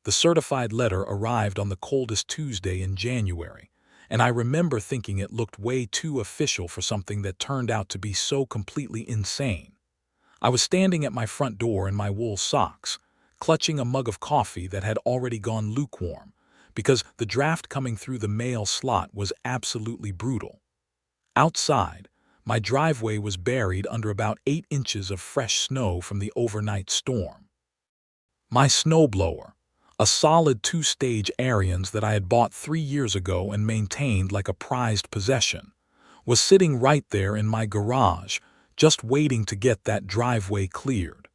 The certified letter arrived on the coldest Tuesday in January, and I remember thinking it looked way too official for something that turned out to be so completely insane. I was standing at my front door in my wool socks, clutching a mug of coffee that had already gone lukewarm, because the draft coming through the mail slot was absolutely brutal. Outside, my driveway was buried under about 8 inches of fresh snow from the overnight storm. My snowblower, a solid 2-stage Ariens that I had bought 3 years ago and maintained like a prized possession, was sitting right there in my garage, just waiting to get that driveway cleared.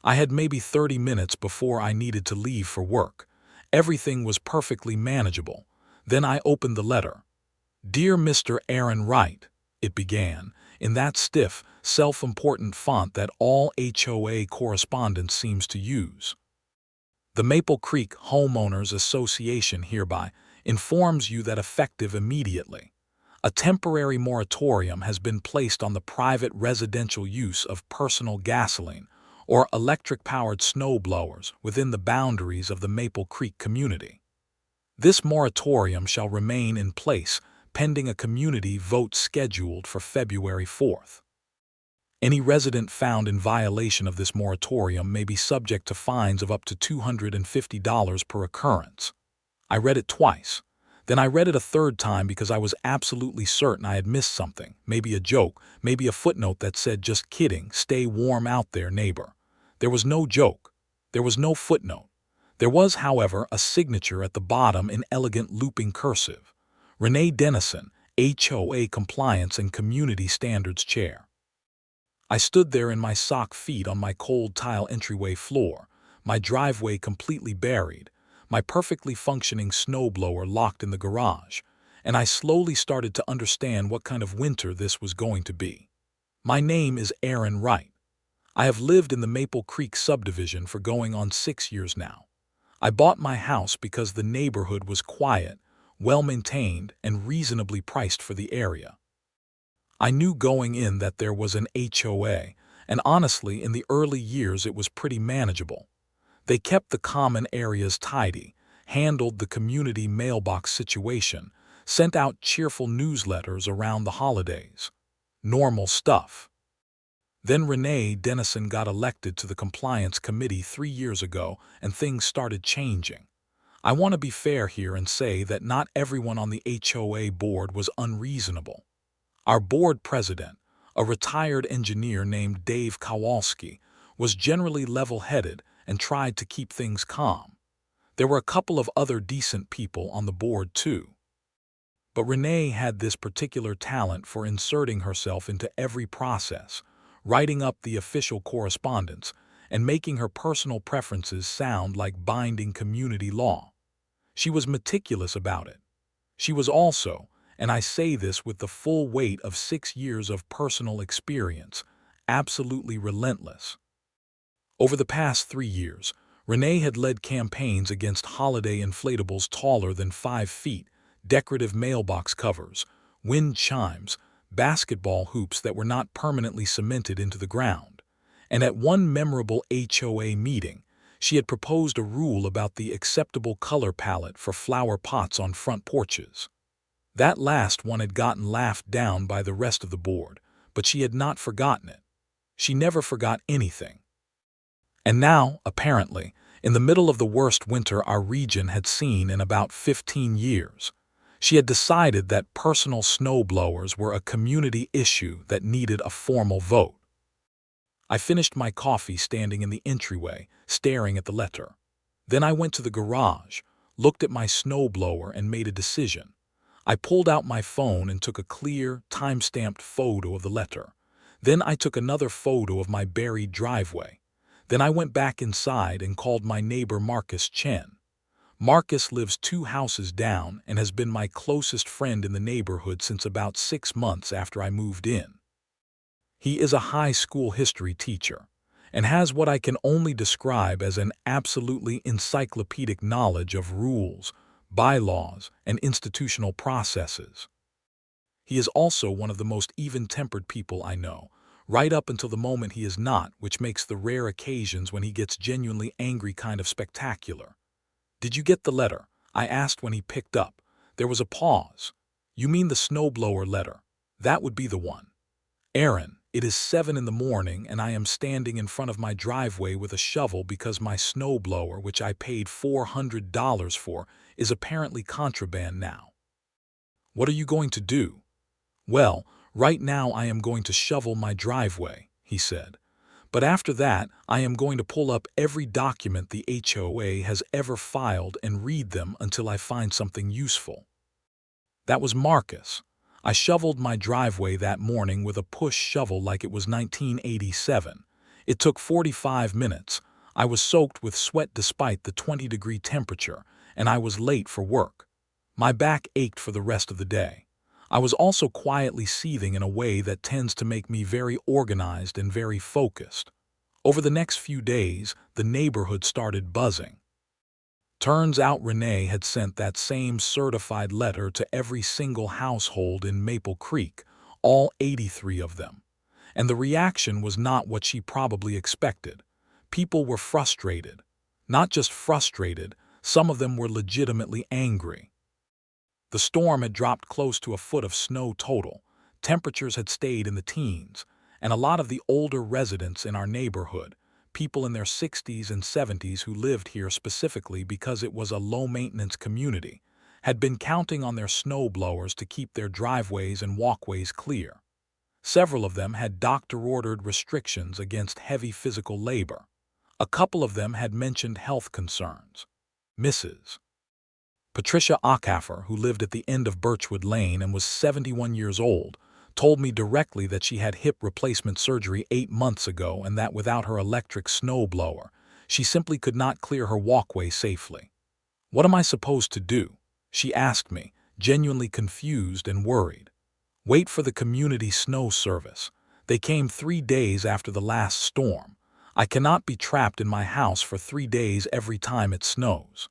I had maybe 30 minutes before I needed to leave for work. Everything was perfectly manageable. Then I opened the letter. "Dear Mr. Aaron Wright," it began, in that stiff, self-important font that all HOA correspondence seems to use. "The Maple Creek Homeowners Association hereby informs you that effective immediately, a temporary moratorium has been placed on the private residential use of personal gasoline or electric-powered snowblowers within the boundaries of the Maple Creek community. This moratorium shall remain in place pending a community vote scheduled for February 4th. Any resident found in violation of this moratorium may be subject to fines of up to $250 per occurrence." I read it twice. Then I read it a third time because I was absolutely certain I had missed something, maybe a joke, maybe a footnote that said, "Just kidding, stay warm out there, neighbor." There was no joke. There was no footnote. There was, however, a signature at the bottom in elegant looping cursive. Renee Dennison, HOA Compliance and Community Standards Chair. I stood there in my sock feet on my cold tile entryway floor, my driveway completely buried, my perfectly functioning snowblower locked in the garage, and I slowly started to understand what kind of winter this was going to be. My name is Aaron Wright. I have lived in the Maple Creek subdivision for going on 6 years now. I bought my house because the neighborhood was quiet, well-maintained, and reasonably priced for the area. I knew going in that there was an HOA, and honestly, in the early years it was pretty manageable. They kept the common areas tidy, handled the community mailbox situation, sent out cheerful newsletters around the holidays. Normal stuff. Then Renee Dennison got elected to the compliance committee 3 years ago, and things started changing. I want to be fair here and say that not everyone on the HOA board was unreasonable. Our board president, a retired engineer named Dave Kowalski, was generally level-headed and tried to keep things calm. There were a couple of other decent people on the board too. But Renee had this particular talent for inserting herself into every process, writing up the official correspondence, and making her personal preferences sound like binding community law. She was meticulous about it. She was also, and I say this with the full weight of 6 years of personal experience, absolutely relentless. Over the past 3 years, Renee had led campaigns against holiday inflatables taller than 5 feet, decorative mailbox covers, wind chimes, basketball hoops that were not permanently cemented into the ground. And at one memorable HOA meeting, she had proposed a rule about the acceptable color palette for flower pots on front porches. That last one had gotten laughed down by the rest of the board, but she had not forgotten it. She never forgot anything. And now, apparently, in the middle of the worst winter our region had seen in about 15 years, she had decided that personal snowblowers were a community issue that needed a formal vote. I finished my coffee standing in the entryway, staring at the letter. Then I went to the garage, looked at my snowblower, and made a decision. I pulled out my phone and took a clear, time-stamped photo of the letter. Then I took another photo of my buried driveway. Then I went back inside and called my neighbor Marcus Chen. Marcus lives 2 houses down and has been my closest friend in the neighborhood since about 6 months after I moved in. He is a high school history teacher and has what I can only describe as an absolutely encyclopedic knowledge of rules, bylaws, and institutional processes. He is also one of the most even-tempered people I know, right up until the moment he is not, which makes the rare occasions when he gets genuinely angry kind of spectacular. "Did you get the letter?" I asked when he picked up. There was a pause. "You mean the snowblower letter? That would be the one." "Aaron, it is 7 in the morning and I am standing in front of my driveway with a shovel because my snowblower, which I paid $400 for, is apparently contraband now." "What are you going to do?" "Well, right now I am going to shovel my driveway," he said. "But after that, I am going to pull up every document the HOA has ever filed and read them until I find something useful." That was Marcus. I shoveled my driveway that morning with a push shovel like it was 1987. It took 45 minutes. I was soaked with sweat despite the 20-degree temperature, and I was late for work. My back ached for the rest of the day. I was also quietly seething in a way that tends to make me very organized and very focused. Over the next few days, the neighborhood started buzzing. Turns out Renee had sent that same certified letter to every single household in Maple Creek, all 83 of them. And the reaction was not what she probably expected. People were frustrated. Not just frustrated, some of them were legitimately angry. The storm had dropped close to a foot of snow total, temperatures had stayed in the teens, and a lot of the older residents in our neighborhood, people in their 60s and 70s who lived here specifically because it was a low-maintenance community, had been counting on their snowblowers to keep their driveways and walkways clear. Several of them had doctor-ordered restrictions against heavy physical labor. A couple of them had mentioned health concerns. Mrs. Patricia Acaffer, who lived at the end of Birchwood Lane and was 71 years old, told me directly that she had hip replacement surgery 8 months ago and that without her electric snowblower, she simply could not clear her walkway safely. "What am I supposed to do?" she asked me, genuinely confused and worried. "Wait for the community snow service. They came 3 days after the last storm. I cannot be trapped in my house for 3 days every time it snows."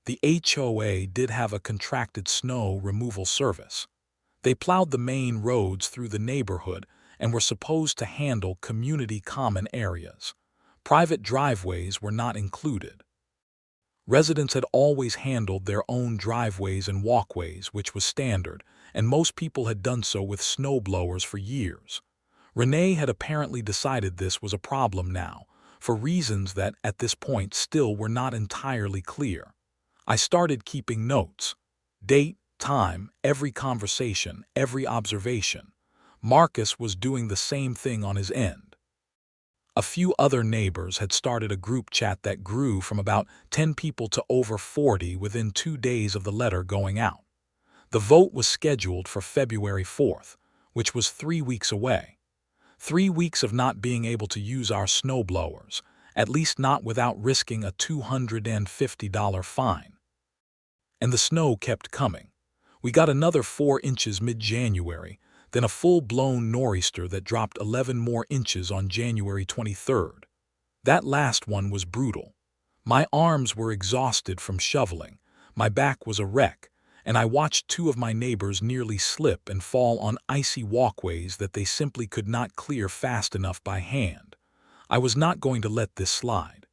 The HOA did have a contracted snow removal service. They plowed the main roads through the neighborhood and were supposed to handle community common areas. Private driveways were not included. Residents had always handled their own driveways and walkways, which was standard, and most people had done so with snowblowers for years. Renee had apparently decided this was a problem now, for reasons that at this point still were not entirely clear. I started keeping notes. Date, time, every conversation, every observation. Marcus was doing the same thing on his end. A few other neighbors had started a group chat that grew from about 10 people to over 40 within 2 days of the letter going out. The vote was scheduled for February 4th, which was 3 weeks away. 3 weeks of not being able to use our snowblowers, at least not without risking a $250 fine. And the snow kept coming. We got another 4 inches mid-January, then a full-blown nor'easter that dropped 11 more inches on January 23rd. That last one was brutal. My arms were exhausted from shoveling, my back was a wreck, and I watched 2 of my neighbors nearly slip and fall on icy walkways that they simply could not clear fast enough by hand. I was not going to let this slide.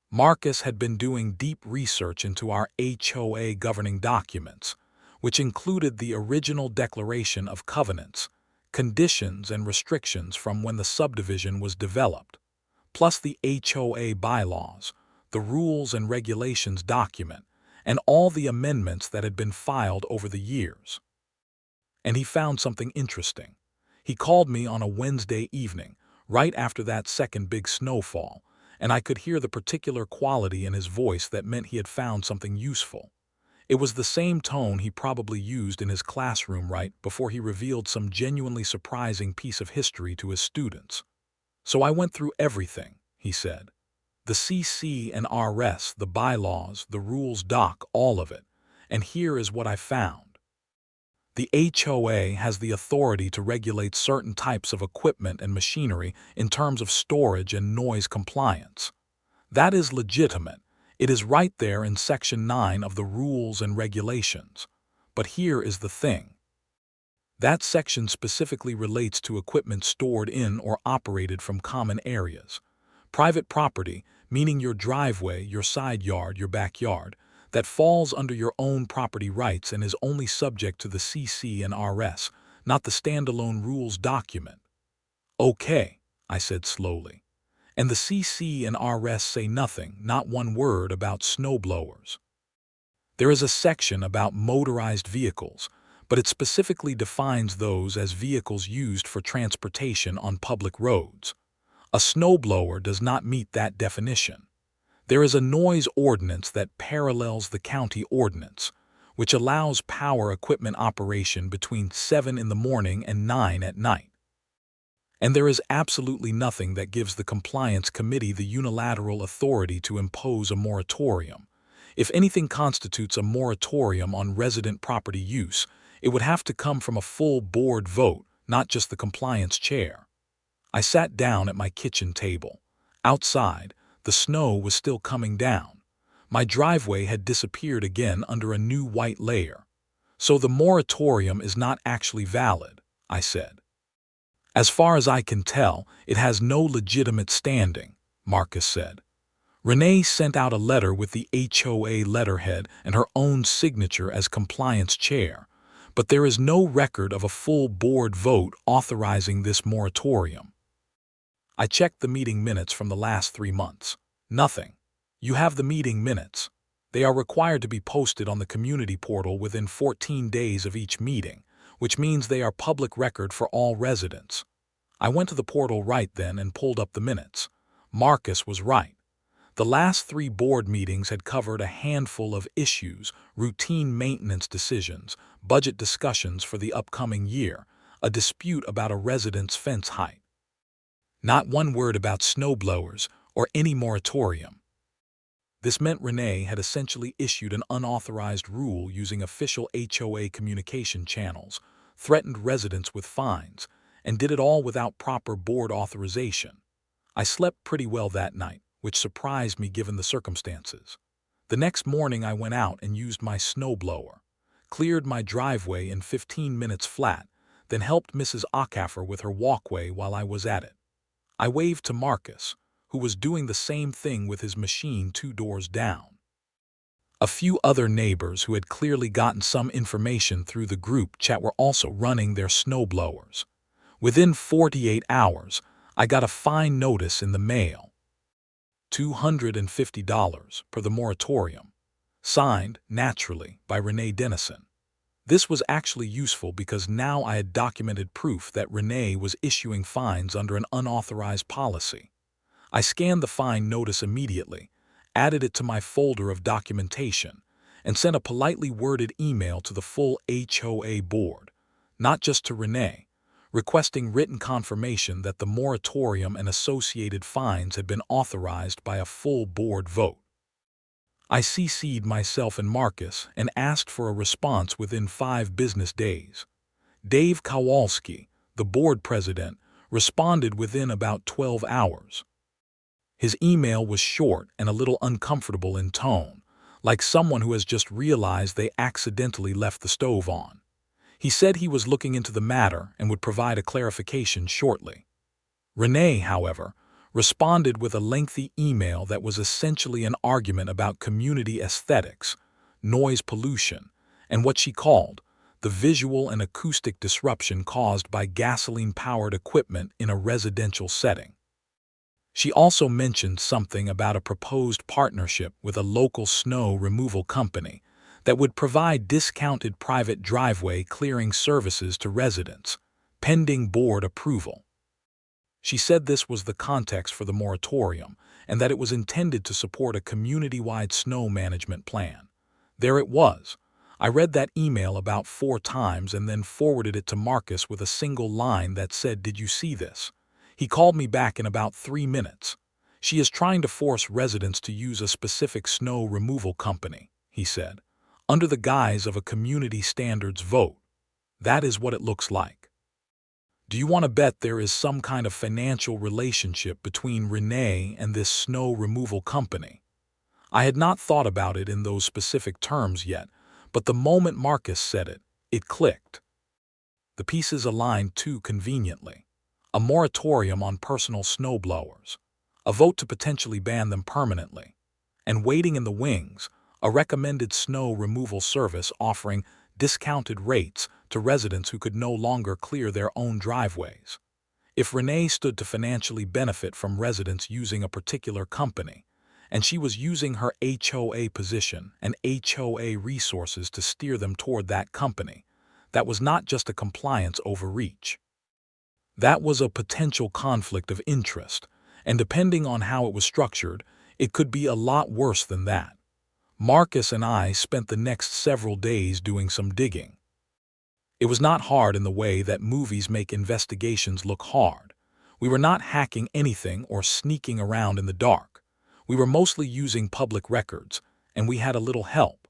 Marcus had been doing deep research into our HOA governing documents, which included the original declaration of covenants, conditions and restrictions from when the subdivision was developed, plus the HOA bylaws, the rules and regulations document, and all the amendments that had been filed over the years. And he found something interesting. He called me on a Wednesday evening, right after that second big snowfall, and I could hear the particular quality in his voice that meant he had found something useful. It was the same tone he probably used in his classroom right before he revealed some genuinely surprising piece of history to his students. "So I went through everything," he said. "The CC and RS, the bylaws, the rules doc, all of it. And here is what I found. The HOA has the authority to regulate certain types of equipment and machinery in terms of storage and noise compliance. That is legitimate. It is right there in Section 9 of the Rules and Regulations. But here is the thing. That section specifically relates to equipment stored in or operated from common areas. Private property, meaning your driveway, your side yard, your backyard, that falls under your own property rights and is only subject to the CC and RS, not the standalone rules document. Okay, I said slowly. And the CC and RS say nothing, not one word about snowblowers. There is a section about motorized vehicles, but it specifically defines those as vehicles used for transportation on public roads. A snowblower does not meet that definition. There is a noise ordinance that parallels the county ordinance, which allows power equipment operation between 7 in the morning and 9 at night. And there is absolutely nothing that gives the Compliance Committee the unilateral authority to impose a moratorium. If anything constitutes a moratorium on resident property use, it would have to come from a full board vote, not just the compliance chair. I sat down at my kitchen table. Outside, the snow was still coming down. My driveway had disappeared again under a new white layer. So the moratorium is not actually valid, I said. As far as I can tell, it has no legitimate standing, Marcus said. Renee sent out a letter with the HOA letterhead and her own signature as compliance chair, but there is no record of a full board vote authorizing this moratorium. I checked the meeting minutes from the last 3 months. Nothing. You have the meeting minutes. They are required to be posted on the community portal within 14 days of each meeting, which means they are public record for all residents. I went to the portal right then and pulled up the minutes. Marcus was right. The last 3 board meetings had covered a handful of issues, routine maintenance decisions, budget discussions for the upcoming year, a dispute about a resident's fence height. Not one word about snowblowers or any moratorium. This meant Renee had essentially issued an unauthorized rule using official HOA communication channels, threatened residents with fines, and did it all without proper board authorization. I slept pretty well that night, which surprised me given the circumstances. The next morning I went out and used my snowblower, cleared my driveway in 15 minutes flat, then helped Mrs. Acaffer with her walkway while I was at it. I waved to Marcus, who was doing the same thing with his machine 2 doors down. A few other neighbors who had clearly gotten some information through the group chat were also running their snowblowers. Within 48 hours, I got a fine notice in the mail. $250 per the moratorium. Signed, naturally, by Renee Dennison. This was actually useful because now I had documented proof that Renee was issuing fines under an unauthorized policy. I scanned the fine notice immediately, added it to my folder of documentation, and sent a politely worded email to the full HOA board, not just to Renee, requesting written confirmation that the moratorium and associated fines had been authorized by a full board vote. I CC'd myself and Marcus and asked for a response within 5 business days. Dave Kowalski, the board president, responded within about 12 hours. His email was short and a little uncomfortable in tone, like someone who has just realized they accidentally left the stove on. He said he was looking into the matter and would provide a clarification shortly. Renee, however, responded with a lengthy email that was essentially an argument about community aesthetics, noise pollution, and what she called the visual and acoustic disruption caused by gasoline-powered equipment in a residential setting. She also mentioned something about a proposed partnership with a local snow removal company that would provide discounted private driveway clearing services to residents, pending board approval. She said this was the context for the moratorium and that it was intended to support a community-wide snow management plan. There it was. I read that email about 4 times and then forwarded it to Marcus with a single line that said, "Did you see this?" He called me back in about 3 minutes. "She is trying to force residents to use a specific snow removal company," he said, "under the guise of a community standards vote. That is what it looks like." Do you want to bet there is some kind of financial relationship between Renee and this snow removal company? I had not thought about it in those specific terms yet, but the moment Marcus said it, it clicked. The pieces aligned too conveniently. A moratorium on personal snowblowers. a vote to potentially ban them permanently, and waiting in the wings, a recommended snow removal service offering discounted rates to residents who could no longer clear their own driveways. If Renee stood to financially benefit from residents using a particular company, and she was using her HOA position and HOA resources to steer them toward that company, that was not just a compliance overreach. That was a potential conflict of interest, and depending on how it was structured, it could be a lot worse than that. Marcus and I spent the next several days doing some digging. It was not hard in the way that movies make investigations look hard. We were not hacking anything or sneaking around in the dark. We were mostly using public records, and we had a little help.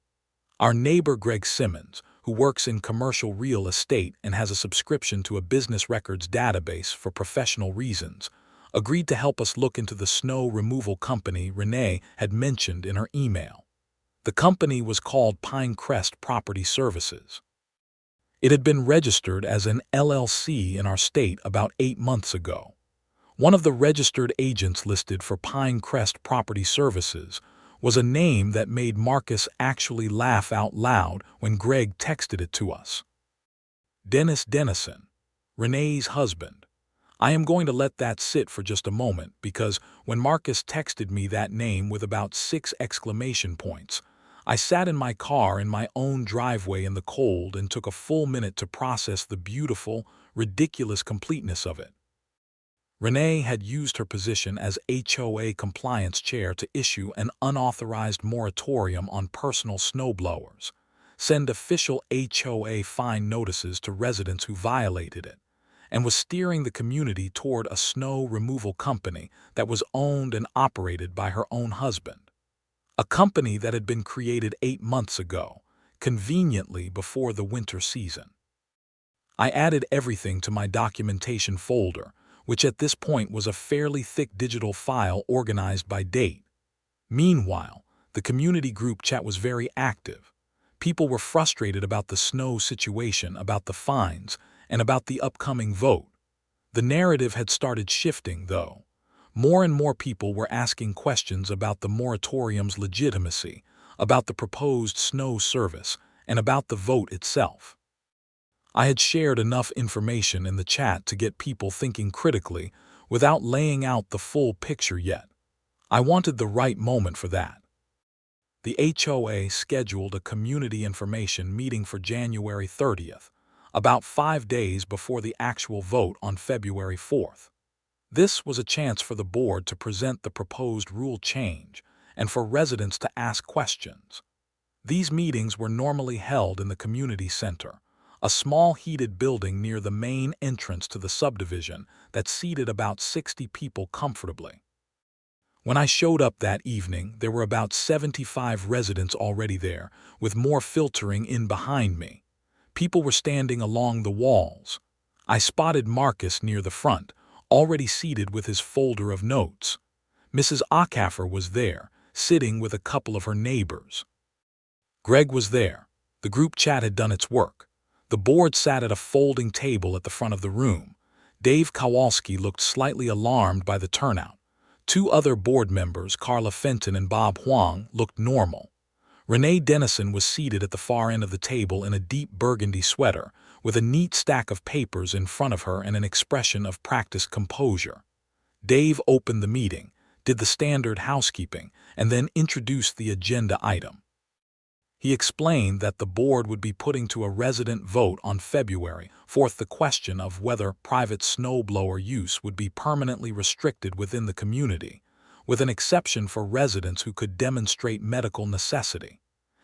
Our neighbor Greg Simmons, who works in commercial real estate and has a subscription to a business records database for professional reasons, agreed to help us look into the snow removal company Renee had mentioned in her email. The company was called Pinecrest Property Services. It had been registered as an LLC in our state about 8 months ago. One of the registered agents listed for Pinecrest Property Services was a name that made Marcus actually laugh out loud when Greg texted it to us. Renee Dennison, Renee's husband. I am going to let that sit for just a moment because when Marcus texted me that name with about 6 exclamation points, I sat in my car in my own driveway in the cold and took a full minute to process the beautiful, ridiculous completeness of it. Renee had used her position as HOA compliance chair to issue an unauthorized moratorium on personal snowblowers, send official HOA fine notices to residents who violated it, and was steering the community toward a snow removal company that was owned and operated by her own husband. A company that had been created 8 months ago, conveniently before the winter season. I added everything to my documentation folder, which at this point was a fairly thick digital file organized by date. Meanwhile, the community group chat was very active. People were frustrated about the snow situation, about the fines, and about the upcoming vote. The narrative had started shifting, though. More and more people were asking questions about the moratorium's legitimacy, about the proposed snow service, and about the vote itself. I had shared enough information in the chat to get people thinking critically without laying out the full picture yet. I wanted the right moment for that. The HOA scheduled a community information meeting for January 30th, about 5 days before the actual vote on February 4th. This was a chance for the board to present the proposed rule change and for residents to ask questions. These meetings were normally held in the community center, a small heated building near the main entrance to the subdivision that seated about 60 people comfortably. When I showed up that evening, there were about 75 residents already there, with more filtering in behind me. People were standing along the walls. I spotted Marcus near the front, already seated with his folder of notes. Mrs. Acaffer was there, sitting with a couple of her neighbors. Greg was there. The group chat had done its work. The board sat at a folding table at the front of the room. Dave Kowalski looked slightly alarmed by the turnout. 2 other board members, Carla Fenton and Bob Huang, looked normal. Renee Dennison was seated at the far end of the table in a deep burgundy sweater, with a neat stack of papers in front of her and an expression of practiced composure. Dave opened the meeting, did the standard housekeeping, and then introduced the agenda item. He explained that the board would be putting to a resident vote on February 4th the question of whether private snowblower use would be permanently restricted within the community, with an exception for residents who could demonstrate medical necessity.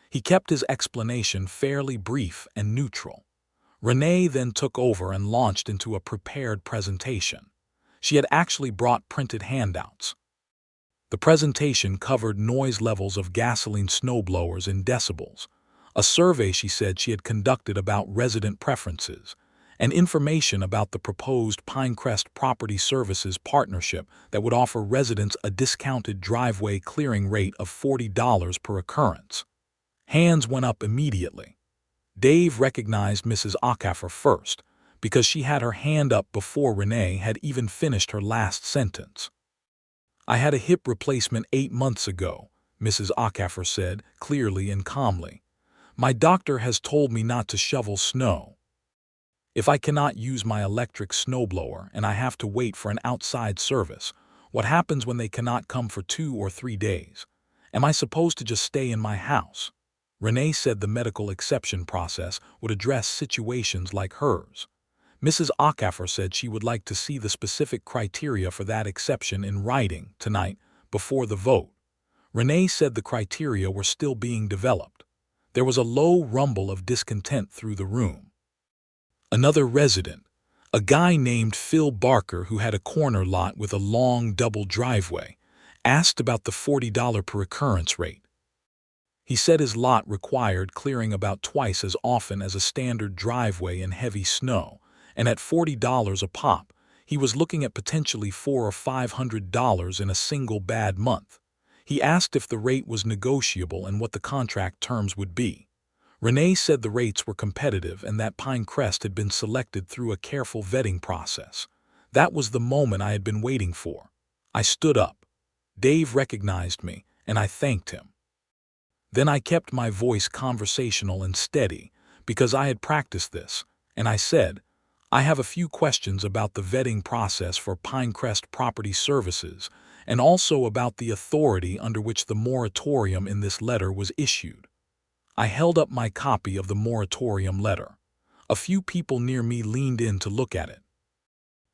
He kept his explanation fairly brief and neutral. Renee then took over and launched into a prepared presentation. She had actually brought printed handouts. The presentation covered noise levels of gasoline snowblowers in decibels, a survey she said she had conducted about resident preferences, and information about the proposed Pinecrest Property Services partnership that would offer residents a discounted driveway clearing rate of $40 per occurrence. Hands went up immediately. Dave recognized Mrs. Acaffer first, because she had her hand up before Renee had even finished her last sentence. I had a hip replacement 8 months ago, Mrs. Acaffer said, clearly and calmly. My doctor has told me not to shovel snow. If I cannot use my electric snowblower and I have to wait for an outside service, what happens when they cannot come for 2 or 3 days? Am I supposed to just stay in my house? Renee said the medical exception process would address situations like hers. Mrs. Acaffer said she would like to see the specific criteria for that exception in writing tonight before the vote. Renee said the criteria were still being developed. There was a low rumble of discontent through the room. Another resident, a guy named Phil Barker who had a corner lot with a long double driveway, asked about the $40 per occurrence rate. He said his lot required clearing about twice as often as a standard driveway in heavy snow, and at $40 a pop, he was looking at potentially $400 or $500 in a single bad month. He asked if the rate was negotiable and what the contract terms would be. Renee said the rates were competitive and that Pinecrest had been selected through a careful vetting process. That was the moment I had been waiting for. I stood up. Dave recognized me, and I thanked him. Then I kept my voice conversational and steady, because I had practiced this, and I said, I have a few questions about the vetting process for Pinecrest Property Services, and also about the authority under which the moratorium in this letter was issued. I held up my copy of the moratorium letter. A few people near me leaned in to look at it.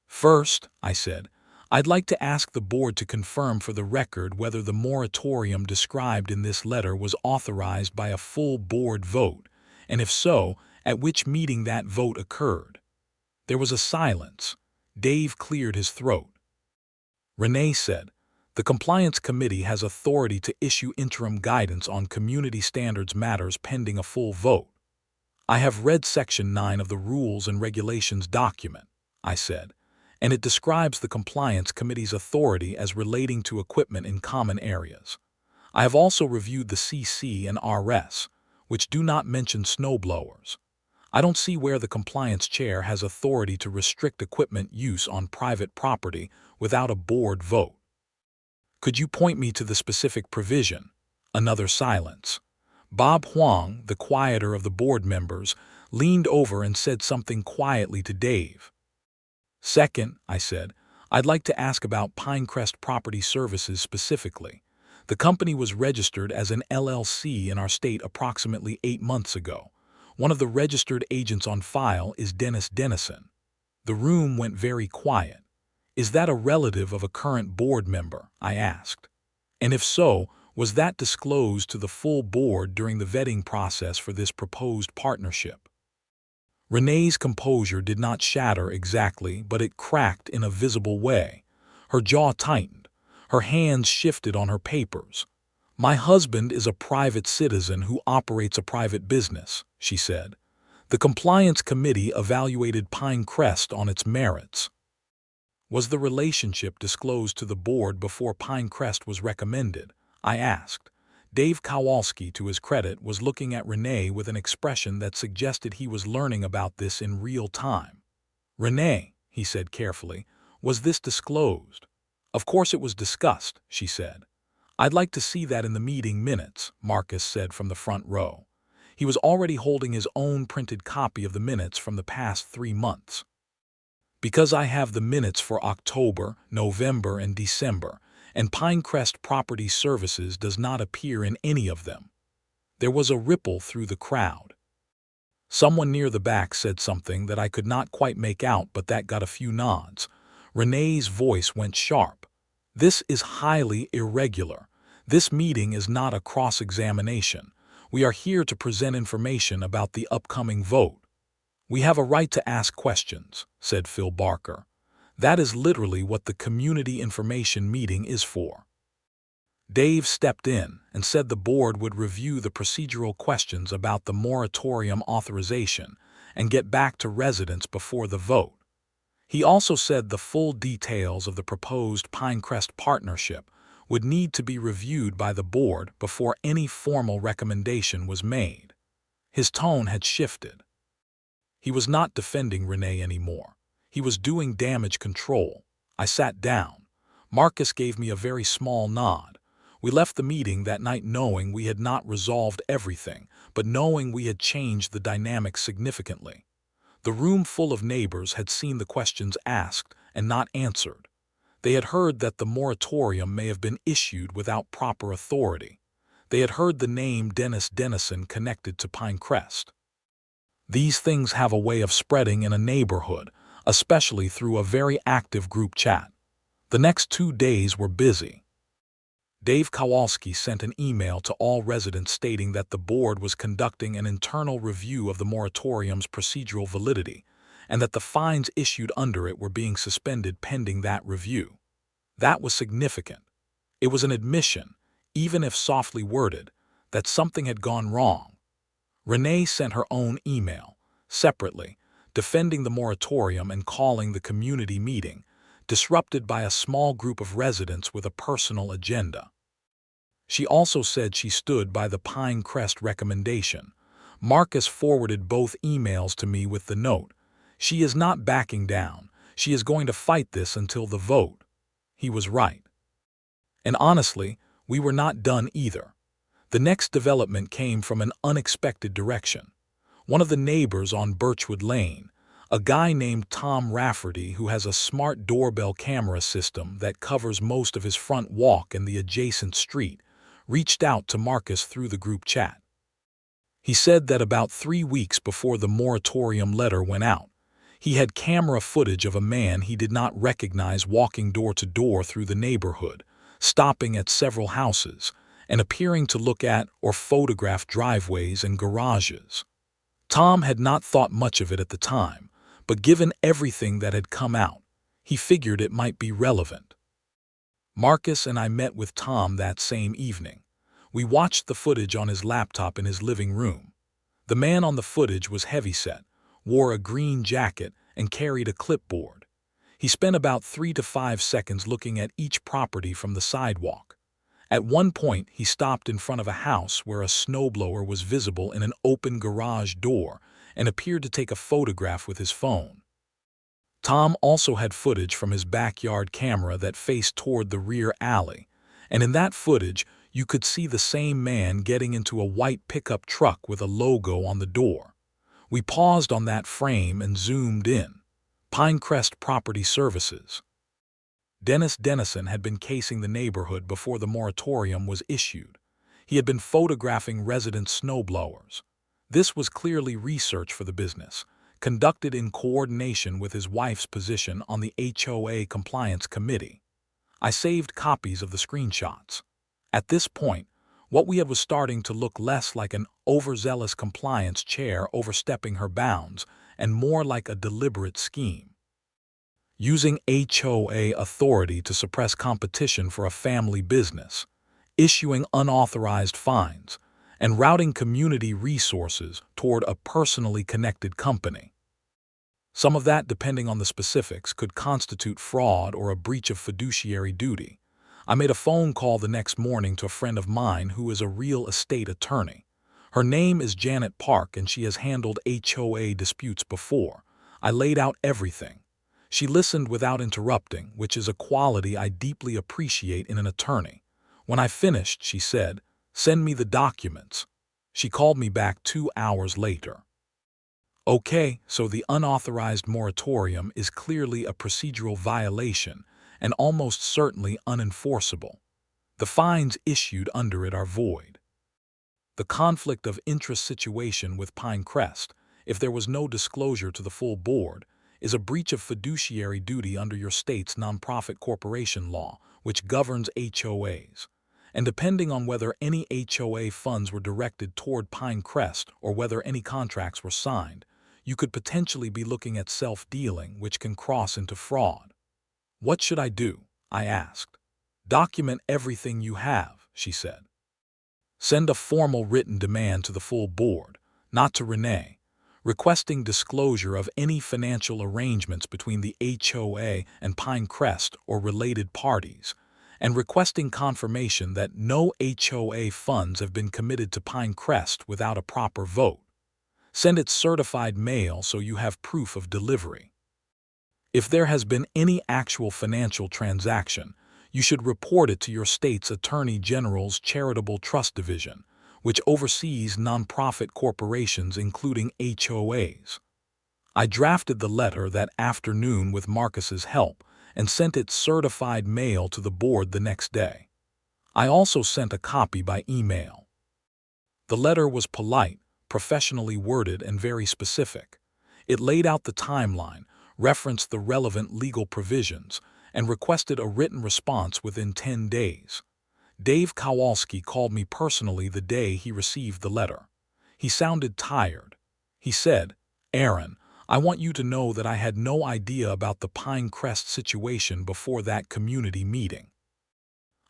First, I said, I'd like to ask the board to confirm for the record whether the moratorium described in this letter was authorized by a full board vote, and if so, at which meeting that vote occurred. There was a silence. Dave cleared his throat. Renee said, the Compliance Committee has authority to issue interim guidance on community standards matters pending a full vote. I have read Section 9 of the Rules and Regulations document, I said, and it describes the Compliance Committee's authority as relating to equipment in common areas. I have also reviewed the CC and RS, which do not mention snowblowers. I don't see where the Compliance Chair has authority to restrict equipment use on private property without a board vote. Could you point me to the specific provision? Another silence. Bob Huang, the quieter of the board members, leaned over and said something quietly to Dave. Second, I said, I'd like to ask about Pinecrest Property Services specifically. The company was registered as an LLC in our state approximately 8 months ago. One of the registered agents on file is Renee Dennison. The room went very quiet. Is that a relative of a current board member? I asked. And if so, was that disclosed to the full board during the vetting process for this proposed partnership? Renee's composure did not shatter exactly, but it cracked in a visible way. Her jaw tightened. Her hands shifted on her papers. My husband is a private citizen who operates a private business, she said. The Compliance Committee evaluated Pinecrest on its merits. Was the relationship disclosed to the board before Pinecrest was recommended? I asked. Dave Kowalski, to his credit, was looking at Renee with an expression that suggested he was learning about this in real time. Renee, he said carefully, was this disclosed? Of course it was discussed, she said. I'd like to see that in the meeting minutes, Marcus said from the front row. He was already holding his own printed copy of the minutes from the past 3 months. Because I have the minutes for October, November, and December, and Pinecrest Property Services does not appear in any of them. There was a ripple through the crowd. Someone near the back said something that I could not quite make out, but that got a few nods. Renee's voice went sharp. This is highly irregular. This meeting is not a cross-examination. We are here to present information about the upcoming vote. We have a right to ask questions, said Phil Barker. That is literally what the community information meeting is for. Dave stepped in and said the board would review the procedural questions about the moratorium authorization and get back to residents before the vote. He also said the full details of the proposed Pinecrest partnership would need to be reviewed by the board before any formal recommendation was made. His tone had shifted. He was not defending Renee anymore. He was doing damage control. I sat down. Marcus gave me a very small nod. We left the meeting that night knowing we had not resolved everything, but knowing we had changed the dynamic significantly. The room full of neighbors had seen the questions asked and not answered. They had heard that the moratorium may have been issued without proper authority. They had heard the name Renee Dennison connected to Pinecrest. These things have a way of spreading in a neighborhood, especially through a very active group chat. The next 2 days were busy. Dave Kowalski sent an email to all residents stating that the board was conducting an internal review of the moratorium's procedural validity and that the fines issued under it were being suspended pending that review. That was significant. It was an admission, even if softly worded, that something had gone wrong. Renee sent her own email, separately, defending the moratorium and calling the community meeting disrupted by a small group of residents with a personal agenda. She also said she stood by the Pinecrest recommendation. Marcus forwarded both emails to me with the note, "She is not backing down. She is going to fight this until the vote." He was right. And honestly, we were not done either. The next development came from an unexpected direction. One of the neighbors on Birchwood Lane, a guy named Tom Rafferty who has a smart doorbell camera system that covers most of his front walk and the adjacent street, reached out to Marcus through the group chat. He said that about 3 weeks before the moratorium letter went out, he had camera footage of a man he did not recognize walking door to door through the neighborhood, stopping at several houses, and appearing to look at or photograph driveways and garages. Tom had not thought much of it at the time, but given everything that had come out, he figured it might be relevant. Marcus and I met with Tom that same evening. We watched the footage on his laptop in his living room. The man on the footage was heavyset, wore a green jacket, and carried a clipboard. He spent about 3 to 5 seconds looking at each property from the sidewalk. At one point, he stopped in front of a house where a snowblower was visible in an open garage door and appeared to take a photograph with his phone. Tom also had footage from his backyard camera that faced toward the rear alley, and in that footage, you could see the same man getting into a white pickup truck with a logo on the door. We paused on that frame and zoomed in. Pinecrest Property Services. Renee Dennison had been casing the neighborhood before the moratorium was issued. He had been photographing resident snowblowers. This was clearly research for the business, conducted in coordination with his wife's position on the HOA Compliance Committee. I saved copies of the screenshots. At this point, what we had was starting to look less like an overzealous compliance chair overstepping her bounds and more like a deliberate scheme. Using HOA authority to suppress competition for a family business, issuing unauthorized fines, and routing community resources toward a personally connected company. Some of that, depending on the specifics, could constitute fraud or a breach of fiduciary duty. I made a phone call the next morning to a friend of mine who is a real estate attorney. Her name is Janet Park and she has handled HOA disputes before. I laid out everything. She listened without interrupting, which is a quality I deeply appreciate in an attorney. When I finished, she said, "Send me the documents." She called me back 2 hours later. Okay, so the unauthorized moratorium is clearly a procedural violation and almost certainly unenforceable. The fines issued under it are void. The conflict of interest situation with Pinecrest, if there was no disclosure to the full board, is a breach of fiduciary duty under your state's nonprofit corporation law, which governs HOAs. And depending on whether any HOA funds were directed toward Pinecrest or whether any contracts were signed, you could potentially be looking at self-dealing, which can cross into fraud. What should I do? I asked. Document everything you have, she said. Send a formal written demand to the full board, not to Renee, requesting disclosure of any financial arrangements between the HOA and Pinecrest or related parties, and requesting confirmation that no HOA funds have been committed to Pinecrest without a proper vote. Send it certified mail so you have proof of delivery. If there has been any actual financial transaction, You should report it to your state's Attorney General's Charitable Trust Division, which oversees nonprofit corporations including HOAs. I drafted the letter that afternoon with Marcus's help and sent it certified mail to the board the next day. I also sent a copy by email. The letter was polite, professionally worded, and very specific. It laid out the timeline, referenced the relevant legal provisions, and requested a written response within 10 days. Dave Kowalski called me personally the day he received the letter. He sounded tired. He said, "Aaron, I want you to know that I had no idea about the Pinecrest situation before that community meeting.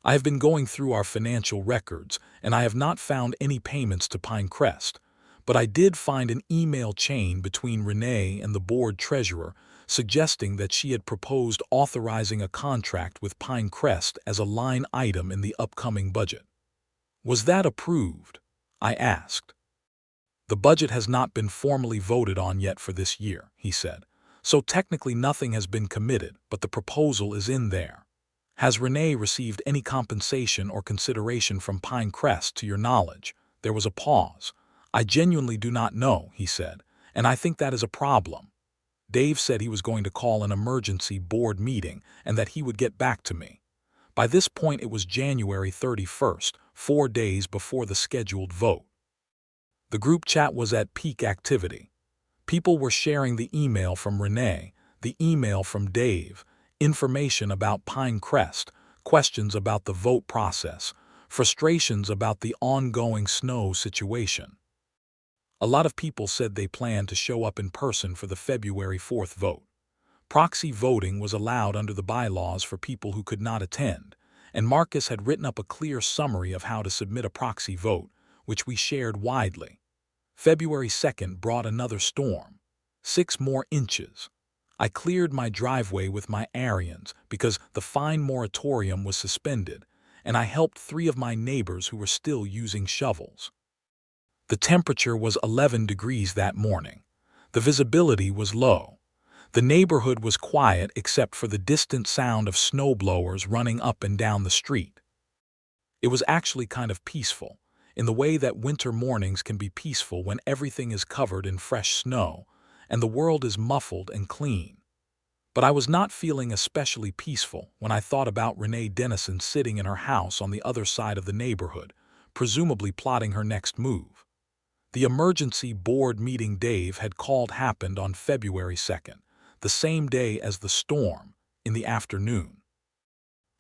I have been going through our financial records, and I have not found any payments to Pinecrest, but I did find an email chain between Renee and the board treasurer suggesting that she had proposed authorizing a contract with Pinecrest as a line item in the upcoming budget. Was that approved?" I asked. "The budget has not been formally voted on yet for this year," he said, "so technically nothing has been committed, but the proposal is in there. Has Renee received any compensation or consideration from Pinecrest to your knowledge?" There was a pause. "I genuinely do not know," he said, "and I think that is a problem." Dave said he was going to call an emergency board meeting and that he would get back to me. By this point it was January 31st, 4 days before the scheduled vote. The group chat was at peak activity. People were sharing the email from Renee, the email from Dave, information about Pinecrest, questions about the vote process, frustrations about the ongoing snow situation. A lot of people said they planned to show up in person for the February 4th vote. Proxy voting was allowed under the bylaws for people who could not attend, and Marcus had written up a clear summary of how to submit a proxy vote, which we shared widely. February 2nd brought another storm. 6 more inches. I cleared my driveway with my Arians because the fine moratorium was suspended, and I helped 3 of my neighbors who were still using shovels. The temperature was 11 degrees that morning. The visibility was low. The neighborhood was quiet except for the distant sound of snowblowers running up and down the street. It was actually kind of peaceful, in the way that winter mornings can be peaceful when everything is covered in fresh snow and the world is muffled and clean. But I was not feeling especially peaceful when I thought about Renee Dennison sitting in her house on the other side of the neighborhood, presumably plotting her next move. The emergency board meeting Dave had called happened on February 2nd, the same day as the storm, in the afternoon.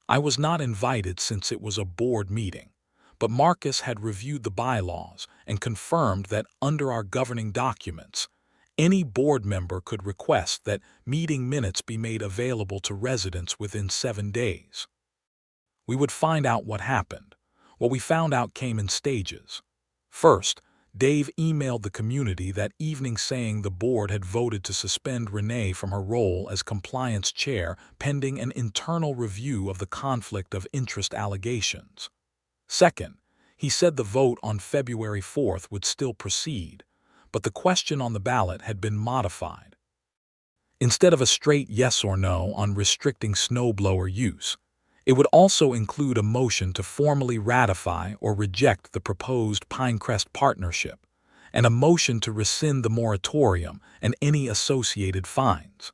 I was not invited since it was a board meeting, but Marcus had reviewed the bylaws and confirmed that under our governing documents, any board member could request that meeting minutes be made available to residents within 7 days. We would find out what happened. What we found out came in stages. First, Dave emailed the community that evening saying the board had voted to suspend Renee from her role as compliance chair pending an internal review of the conflict of interest allegations. Second, he said the vote on February 4th would still proceed, but the question on the ballot had been modified. Instead of a straight yes or no on restricting snowblower use, it would also include a motion to formally ratify or reject the proposed Pinecrest partnership, and a motion to rescind the moratorium and any associated fines.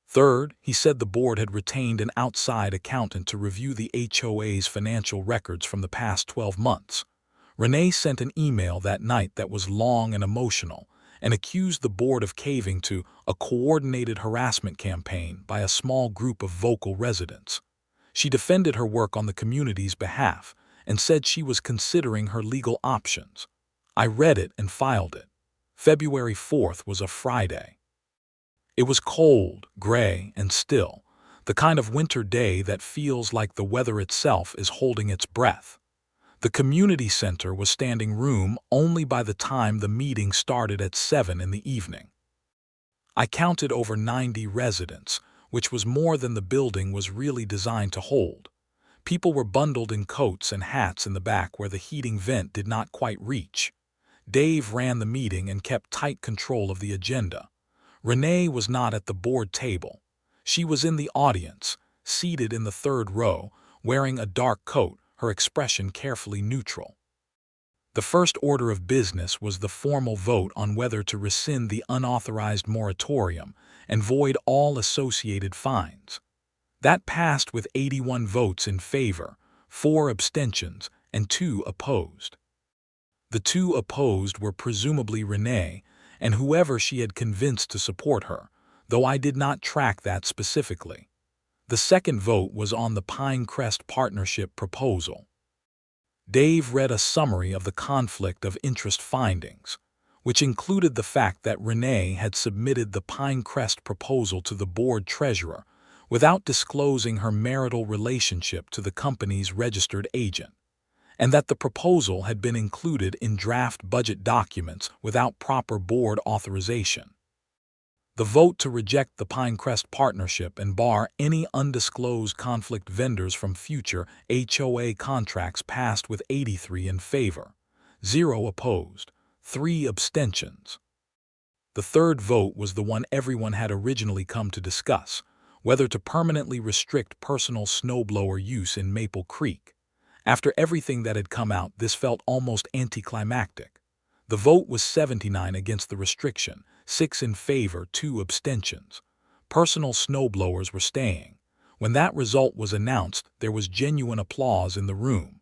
Third, he said the board had retained an outside accountant to review the HOA's financial records from the past 12 months. Renee sent an email that night that was long and emotional and accused the board of caving to a coordinated harassment campaign by a small group of vocal residents. She defended her work on the community's behalf and said she was considering her legal options. I read it and filed it. February 4th was a Friday. It was cold, gray, and still, the kind of winter day that feels like the weather itself is holding its breath. The community center was standing room only by the time the meeting started at 7 in the evening. I counted over 90 residents, which was more than the building was really designed to hold. People were bundled in coats and hats in the back where the heating vent did not quite reach. Dave ran the meeting and kept tight control of the agenda. Renee was not at the board table. She was in the audience, seated in the third row, wearing a dark coat, her expression carefully neutral. The first order of business was the formal vote on whether to rescind the unauthorized moratorium and void all associated fines. That passed with 81 votes in favor, 4 abstentions, and 2 opposed. The 2 opposed were presumably Renee and whoever she had convinced to support her, though I did not track that specifically. The second vote was on the Pinecrest Partnership proposal. Dave read a summary of the conflict of interest findings, which included the fact that Renee had submitted the Pinecrest proposal to the board treasurer without disclosing her marital relationship to the company's registered agent, and that the proposal had been included in draft budget documents without proper board authorization. The vote to reject the Pinecrest Partnership and bar any undisclosed conflict vendors from future HOA contracts passed with 83 in favor, 0 opposed, 3 abstentions. The third vote was the one everyone had originally come to discuss, whether to permanently restrict personal snowblower use in Maple Creek. After everything that had come out, this felt almost anticlimactic. The vote was 79 against the restriction, 6 in favor, 2 abstentions. Personal snowblowers were staying. When that result was announced, there was genuine applause in the room.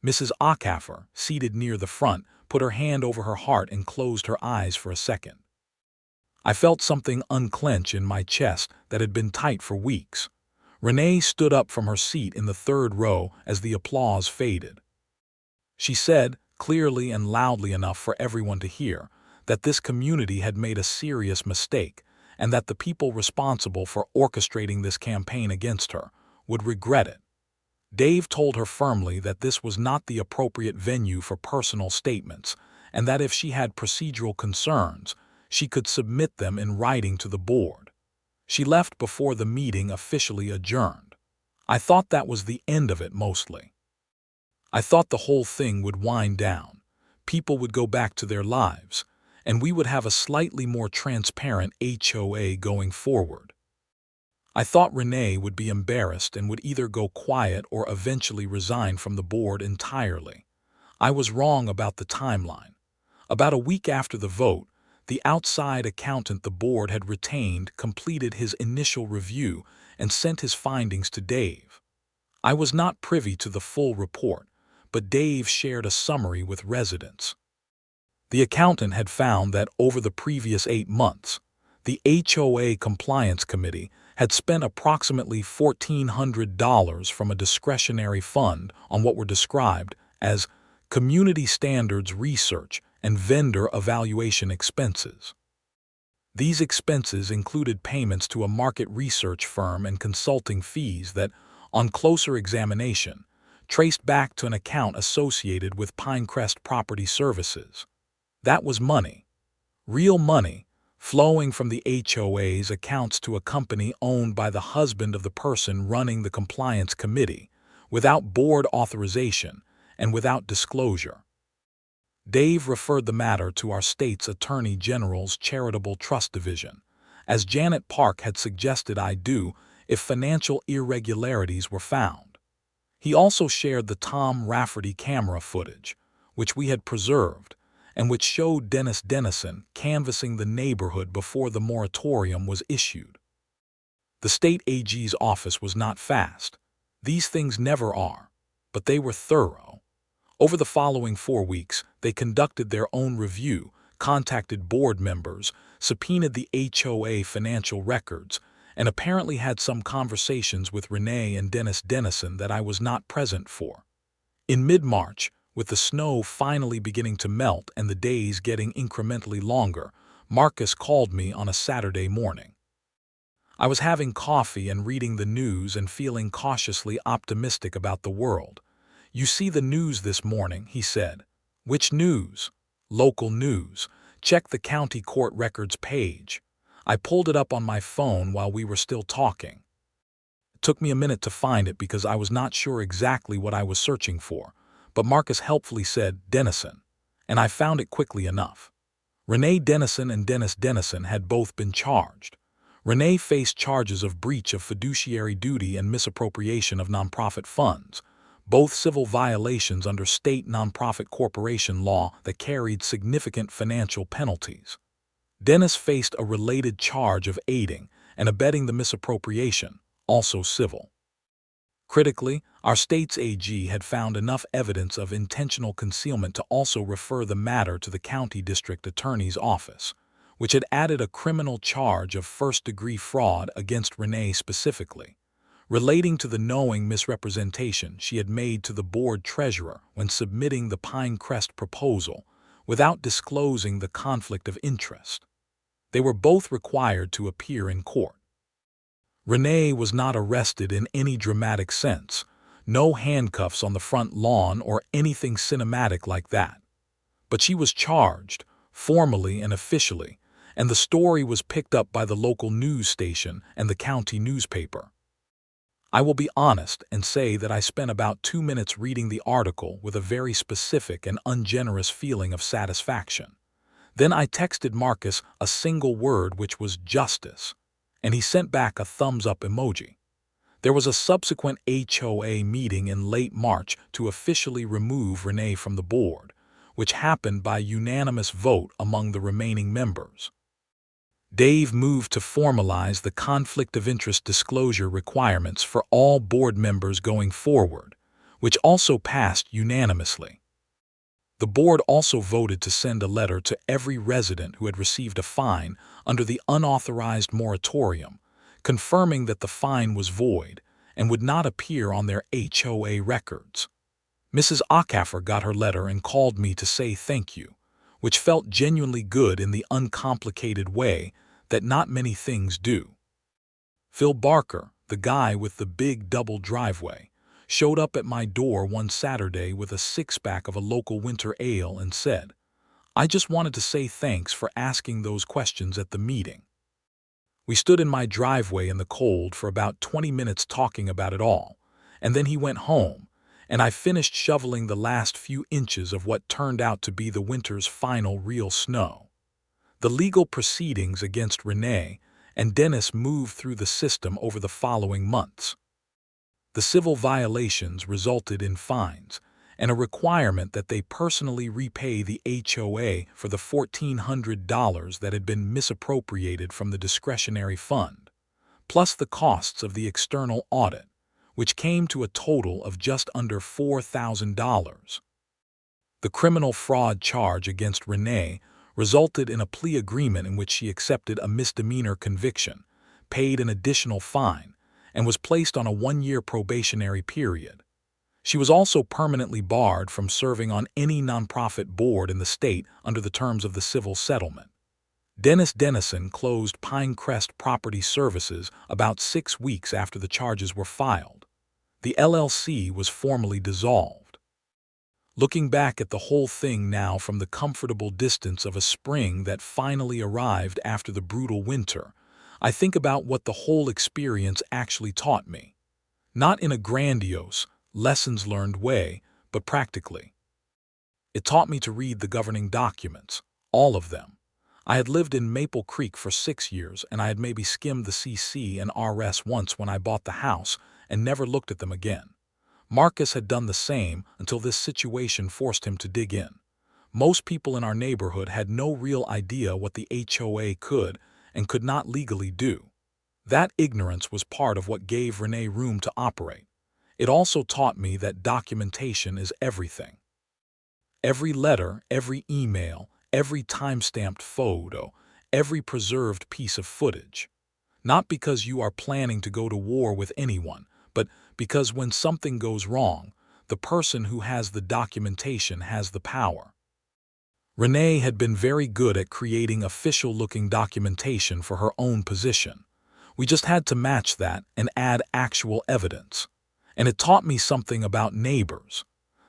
Mrs. Acaffer, seated near the front, put her hand over her heart and closed her eyes for a second. I felt something unclench in my chest that had been tight for weeks. Renee stood up from her seat in the third row as the applause faded. She said, clearly and loudly enough for everyone to hear, that this community had made a serious mistake and that the people responsible for orchestrating this campaign against her would regret it. Dave told her firmly that this was not the appropriate venue for personal statements and that if she had procedural concerns, she could submit them in writing to the board. She left before the meeting officially adjourned. I thought that was the end of it mostly. I thought the whole thing would wind down, people would go back to their lives, and we would have a slightly more transparent HOA going forward. I thought Renee would be embarrassed and would either go quiet or eventually resign from the board entirely. I was wrong about the timeline. About a week after the vote, the outside accountant the board had retained completed his initial review and sent his findings to Dave. I was not privy to the full report, but Dave shared a summary with residents. The accountant had found that over the previous 8 months, the HOA Compliance Committee had spent approximately $1,400 from a discretionary fund on what were described as community standards research and vendor evaluation expenses. These expenses included payments to a market research firm and consulting fees that, on closer examination, traced back to an account associated with Pinecrest Property Services. That was money, real money, flowing from the HOA's accounts to a company owned by the husband of the person running the compliance committee, without board authorization and without disclosure. Dave referred the matter to our state's Attorney General's Charitable Trust Division, as Janet Park had suggested I do if financial irregularities were found. He also shared the Tom Rafferty camera footage, which we had preserved, and which showed Renee Dennison canvassing the neighborhood before the moratorium was issued. The state AG's office was not fast. These things never are, but they were thorough. Over the following 4 weeks, they conducted their own review, contacted board members, subpoenaed the HOA financial records, and apparently had some conversations with Renee and Renee Dennison that I was not present for. In mid-March, with the snow finally beginning to melt and the days getting incrementally longer, Marcus called me on a Saturday morning. I was having coffee and reading the news and feeling cautiously optimistic about the world. "You see the news this morning," he said. "Which news?" "Local news. Check the county court records page." I pulled it up on my phone while we were still talking. It took me a minute to find it because I was not sure exactly what I was searching for, but Marcus helpfully said Dennison, and I found it quickly enough. Renee Dennison and Renee Dennison had both been charged. Renee faced charges of breach of fiduciary duty and misappropriation of nonprofit funds, both civil violations under state nonprofit corporation law that carried significant financial penalties. Dennis faced a related charge of aiding and abetting the misappropriation, also civil. Critically, our state's AG had found enough evidence of intentional concealment to also refer the matter to the county district attorney's office, which had added a criminal charge of first-degree fraud against Renee specifically, relating to the knowing misrepresentation she had made to the board treasurer when submitting the Pinecrest proposal without disclosing the conflict of interest. They were both required to appear in court. Renee was not arrested in any dramatic sense, no handcuffs on the front lawn or anything cinematic like that. But she was charged, formally and officially, and the story was picked up by the local news station and the county newspaper. I will be honest and say that I spent about 2 minutes reading the article with a very specific and ungenerous feeling of satisfaction. Then I texted Marcus a single word, which was justice, and he sent back a thumbs-up emoji. There was a subsequent HOA meeting in late March to officially remove Renee from the board, which happened by unanimous vote among the remaining members. Dave moved to formalize the conflict of interest disclosure requirements for all board members going forward, which also passed unanimously. The board also voted to send a letter to every resident who had received a fine under the unauthorized moratorium, confirming that the fine was void and would not appear on their HOA records. Mrs. Acaffer got her letter and called me to say thank you, which felt genuinely good in the uncomplicated way that not many things do. Phil Barker, the guy with the big double driveway, showed up at my door one Saturday with a six-pack of a local winter ale and said, "I just wanted to say thanks for asking those questions at the meeting." We stood in my driveway in the cold for about 20 minutes talking about it all, and then he went home, and I finished shoveling the last few inches of what turned out to be the winter's final real snow. The legal proceedings against Renee and Dennis moved through the system over the following months. The civil violations resulted in fines and a requirement that they personally repay the HOA for the $1,400 that had been misappropriated from the discretionary fund, plus the costs of the external audit, which came to a total of just under $4,000. The criminal fraud charge against Renee resulted in a plea agreement in which she accepted a misdemeanor conviction, paid an additional fine, and was placed on a 1-year probationary period. She was also permanently barred from serving on any nonprofit board in the state under the terms of the civil settlement. Renee Dennison closed Pinecrest Property Services about 6 weeks after the charges were filed. The LLC was formally dissolved. Looking back at the whole thing now from the comfortable distance of a spring that finally arrived after the brutal winter, I think about what the whole experience actually taught me. Not in a grandiose, lessons-learned way, but practically. It taught me to read the governing documents, all of them. I had lived in Maple Creek for 6 years, and I had maybe skimmed the CC and RS once when I bought the house and never looked at them again. Marcus had done the same until this situation forced him to dig in. Most people in our neighborhood had no real idea what the HOA could and could not legally do. That ignorance was part of what gave Renee room to operate. It also taught me that documentation is everything. Every letter, every email, every time-stamped photo, every preserved piece of footage. Not because you are planning to go to war with anyone, but because when something goes wrong, the person who has the documentation has the power. Renee had been very good at creating official-looking documentation for her own position. We just had to match that and add actual evidence. And it taught me something about neighbors.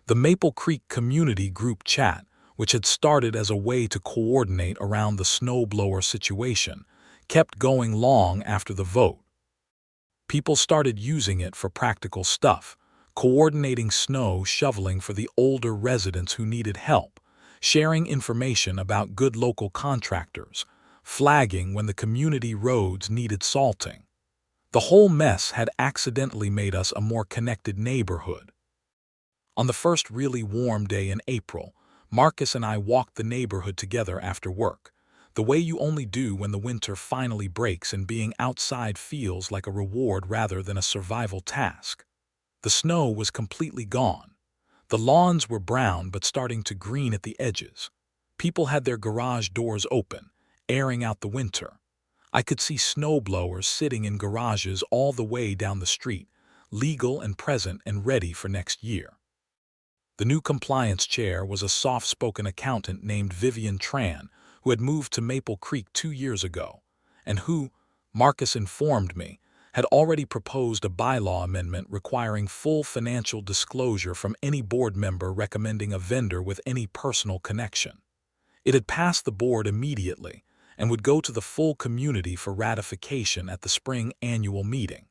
The Maple Creek community group chat, which had started as a way to coordinate around the snowblower situation, kept going long after the vote. People started using it for practical stuff, coordinating snow shoveling for the older residents who needed help, sharing information about good local contractors, flagging when the community roads needed salting. The whole mess had accidentally made us a more connected neighborhood. On the first really warm day in April, Marcus and I walked the neighborhood together after work, the way you only do when the winter finally breaks and being outside feels like a reward rather than a survival task. The snow was completely gone. The lawns were brown but starting to green at the edges. People had their garage doors open, airing out the winter. I could see snowblowers sitting in garages all the way down the street, legal and present and ready for next year. The new compliance chair was a soft-spoken accountant named Vivian Tran, who had moved to Maple Creek 2 years ago, and who, Marcus informed me, had already proposed a bylaw amendment requiring full financial disclosure from any board member recommending a vendor with any personal connection. It had passed the board immediately and would go to the full community for ratification at the spring annual meeting.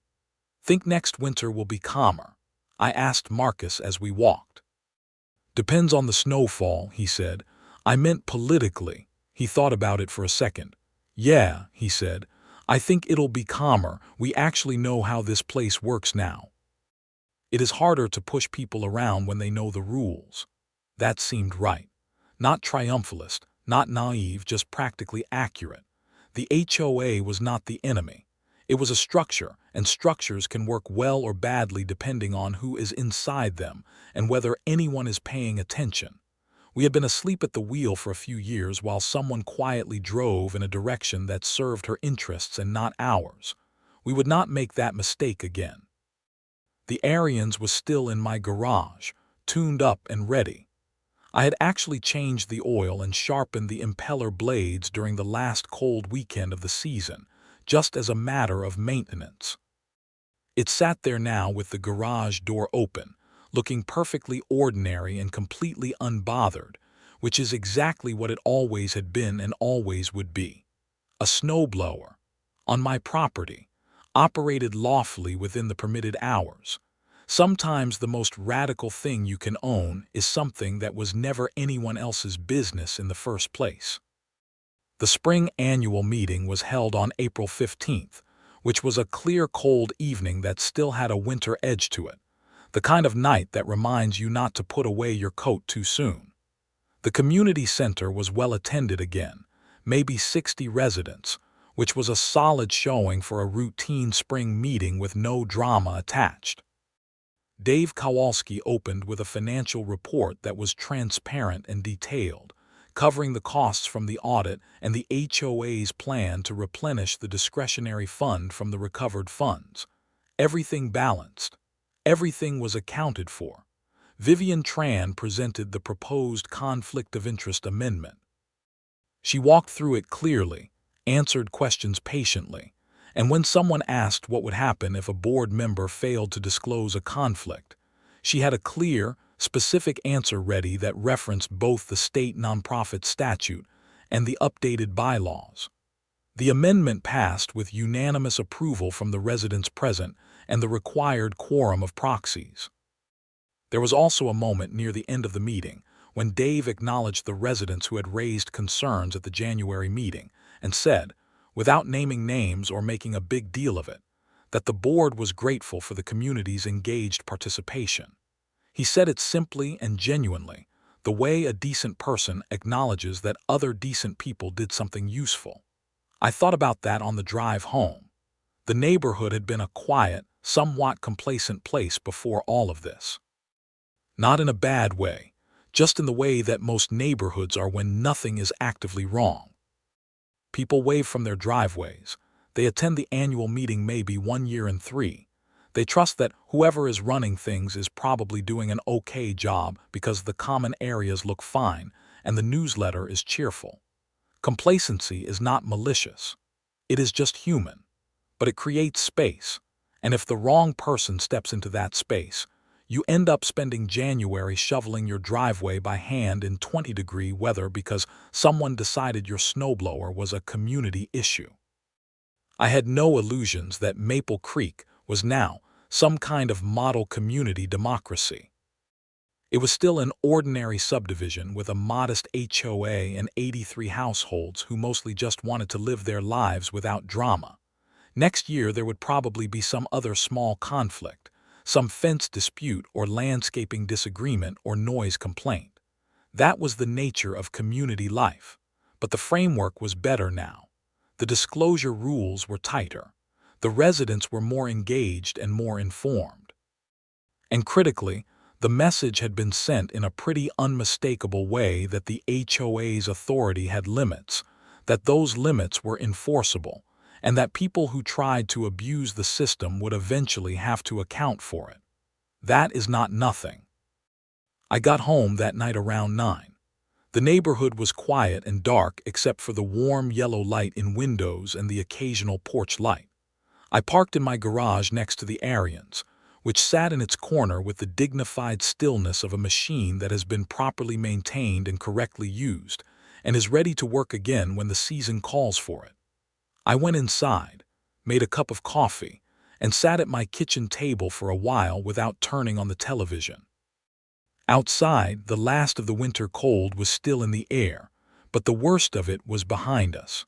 "Think next winter will be calmer?" I asked Marcus as we walked. "Depends on the snowfall," he said. "I meant politically." He thought about it for a second. "Yeah," he said, "I think it'll be calmer. We actually know how this place works now. It is harder to push people around when they know the rules." That seemed right. Not triumphalist, not naive, just practically accurate. The HOA was not the enemy. It was a structure, and structures can work well or badly depending on who is inside them and whether anyone is paying attention. We had been asleep at the wheel for a few years while someone quietly drove in a direction that served her interests and not ours. We would not make that mistake again. The Arians was still in my garage, tuned up and ready. I had actually changed the oil and sharpened the impeller blades during the last cold weekend of the season, just as a matter of maintenance. It sat there now with the garage door open, looking perfectly ordinary and completely unbothered, which is exactly what it always had been and always would be. A snowblower, on my property, operated lawfully within the permitted hours. Sometimes the most radical thing you can own is something that was never anyone else's business in the first place. The spring annual meeting was held on April 15th, which was a clear cold evening that still had a winter edge to it, the kind of night that reminds you not to put away your coat too soon. The community center was well attended again, maybe 60 residents, which was a solid showing for a routine spring meeting with no drama attached. Dave Kowalski opened with a financial report that was transparent and detailed, covering the costs from the audit and the HOA's plan to replenish the discretionary fund from the recovered funds. Everything balanced. Everything was accounted for. Vivian Tran presented the proposed conflict of interest amendment. She walked through it clearly, answered questions patiently, and when someone asked what would happen if a board member failed to disclose a conflict, she had a clear, specific answer ready that referenced both the state nonprofit statute and the updated bylaws. The amendment passed with unanimous approval from the residents present and the required quorum of proxies. There was also a moment near the end of the meeting when Dave acknowledged the residents who had raised concerns at the January meeting and said, without naming names or making a big deal of it, that the board was grateful for the community's engaged participation. He said it simply and genuinely, the way a decent person acknowledges that other decent people did something useful. I thought about that on the drive home. The neighborhood had been a quiet, somewhat complacent place before all of this. Not in a bad way, just in the way that most neighborhoods are when nothing is actively wrong. People wave from their driveways. They attend the annual meeting maybe 1 year in 3. They trust that whoever is running things is probably doing an okay job because the common areas look fine and the newsletter is cheerful. Complacency is not malicious. It is just human. But it creates space, and if the wrong person steps into that space, you end up spending January shoveling your driveway by hand in 20-degree weather because someone decided your snowblower was a community issue. I had no illusions that Maple Creek was now some kind of model community democracy. It was still an ordinary subdivision with a modest HOA and 83 households who mostly just wanted to live their lives without drama. Next year there would probably be some other small conflict, some fence dispute or landscaping disagreement or noise complaint. That was the nature of community life. But the framework was better now. The disclosure rules were tighter. The residents were more engaged and more informed. And critically, the message had been sent in a pretty unmistakable way that the HOA's authority had limits, that those limits were enforceable, and that people who tried to abuse the system would eventually have to account for it. That is not nothing. I got home that night around 9. The neighborhood was quiet and dark except for the warm yellow light in windows and the occasional porch light. I parked in my garage next to the Arians, which sat in its corner with the dignified stillness of a machine that has been properly maintained and correctly used, and is ready to work again when the season calls for it. I went inside, made a cup of coffee, and sat at my kitchen table for a while without turning on the television. Outside, the last of the winter cold was still in the air, but the worst of it was behind us.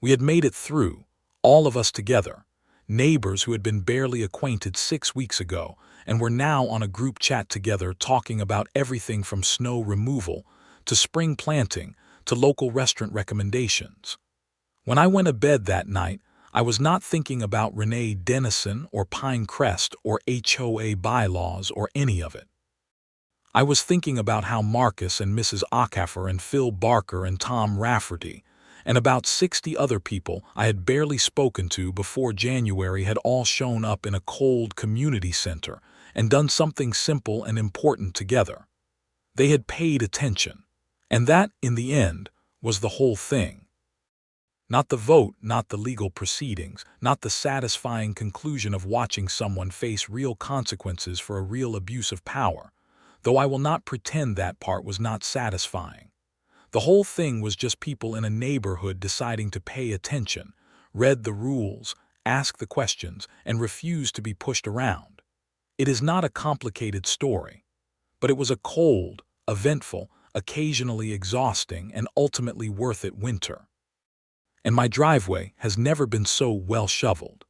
We had made it through, all of us together, neighbors who had been barely acquainted 6 weeks ago and were now on a group chat together talking about everything from snow removal to spring planting to local restaurant recommendations. When I went to bed that night, I was not thinking about Renee Dennison or Pinecrest or HOA bylaws or any of it. I was thinking about how Marcus and Mrs. Acaffer and Phil Barker and Tom Rafferty and about 60 other people I had barely spoken to before January had all shown up in a cold community center and done something simple and important together. They had paid attention, and that, in the end, was the whole thing. Not the vote, not the legal proceedings, not the satisfying conclusion of watching someone face real consequences for a real abuse of power, though I will not pretend that part was not satisfying. The whole thing was just people in a neighborhood deciding to pay attention, read the rules, ask the questions, and refuse to be pushed around. It is not a complicated story, but it was a cold, eventful, occasionally exhausting, and ultimately worth it winter. And my driveway has never been so well shoveled.